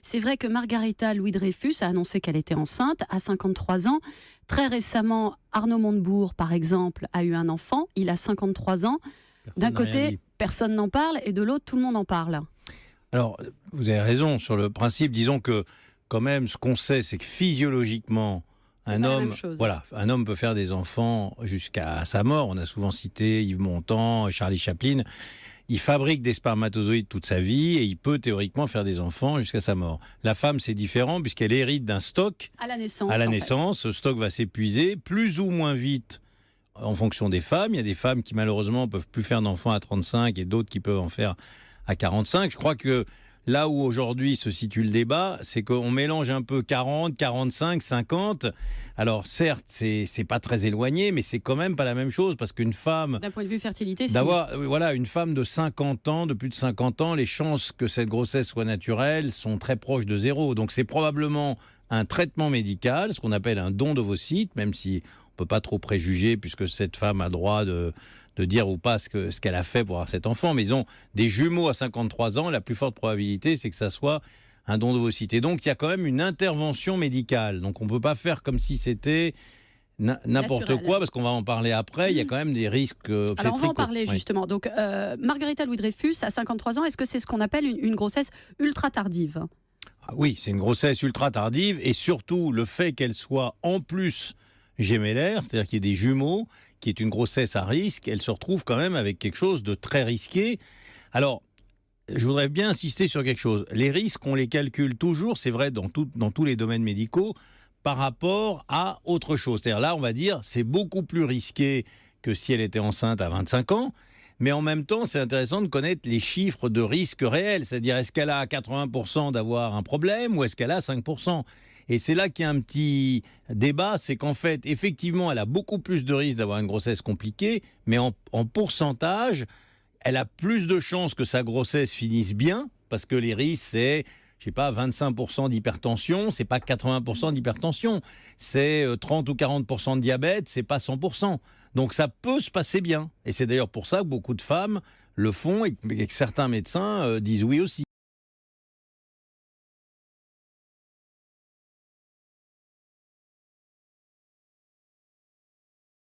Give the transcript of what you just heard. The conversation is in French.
C'est vrai que Margarita Louis-Dreyfus a annoncé qu'elle était enceinte à 53 ans. Très récemment, Arnaud Montebourg, par exemple, a eu un enfant. Il a 53 ans. D'un Personne n'a rien côté, dit. personne n'en parle et de l'autre, tout le monde en parle. Alors, vous avez raison sur le principe. Disons que, quand même, ce qu'on sait, c'est que physiologiquement, C'est un pas la même homme, chose. voilà, un homme peut faire des enfants jusqu'à sa mort. On a souvent cité Yves Montand, Charlie Chaplin. Il fabrique des spermatozoïdes toute sa vie et il peut théoriquement faire des enfants jusqu'à sa mort. La femme, c'est différent puisqu'elle hérite d'un stock À la naissance. à la en fait. naissance. Ce stock va s'épuiser plus ou moins vite en fonction des femmes. Il y a des femmes qui malheureusement peuvent plus faire d'enfants à 35 et d'autres qui peuvent en faire à 45. Je crois que là où aujourd'hui se situe le débat, c'est qu'on mélange un peu 40, 45, 50. Alors certes, c'est pas très éloigné, mais c'est quand même pas la même chose parce qu'une femme D'un point de vue fertilité, si. d'avoir, voilà, une femme de 50 ans, de plus de 50 ans, les chances que cette grossesse soit naturelle sont très proches de zéro. Donc c'est probablement un traitement médical, ce qu'on appelle un don d'ovocytes, même si on peut pas trop préjuger puisque cette femme a droit de dire ou pas ce qu'elle a fait pour avoir cet enfant. Mais ils ont des jumeaux à 53 ans, la plus forte probabilité c'est que ça soit un don d'ovocytes. Et donc il y a quand même une intervention médicale. Donc on peut pas faire comme si c'était n'importe Naturel. quoi, parce qu'on va en parler après, il y a quand même des risques obstétricaux. Alors on va en parler Oui. justement. Donc Margarita Louis-Dreyfus à 53 ans, est-ce que c'est ce qu'on appelle une grossesse ultra tardive? Ah oui, c'est une grossesse ultra tardive et surtout le fait qu'elle soit en plus gémellaire, c'est-à-dire qu'il y ait des jumeaux, qui est une grossesse à risque, elle se retrouve quand même avec quelque chose de très risqué. Alors, je voudrais bien insister sur quelque chose. Les risques, on les calcule toujours, c'est vrai dans tous les domaines médicaux, par rapport à autre chose. C'est-à-dire là, on va dire, c'est beaucoup plus risqué que si elle était enceinte à 25 ans. Mais en même temps, c'est intéressant de connaître les chiffres de risque réels. C'est-à-dire, est-ce qu'elle a 80% d'avoir un problème ou est-ce qu'elle a 5%? Et c'est là qu'il y a un petit débat, c'est qu'en fait, effectivement, elle a beaucoup plus de risques d'avoir une grossesse compliquée, mais en pourcentage, elle a plus de chances que sa grossesse finisse bien, parce que les risques, c'est, je sais pas, 25% d'hypertension, c'est pas 80% d'hypertension. C'est 30 ou 40% de diabète, c'est pas 100%. Donc ça peut se passer bien. Et c'est d'ailleurs pour ça que beaucoup de femmes le font et que certains médecins disent oui aussi.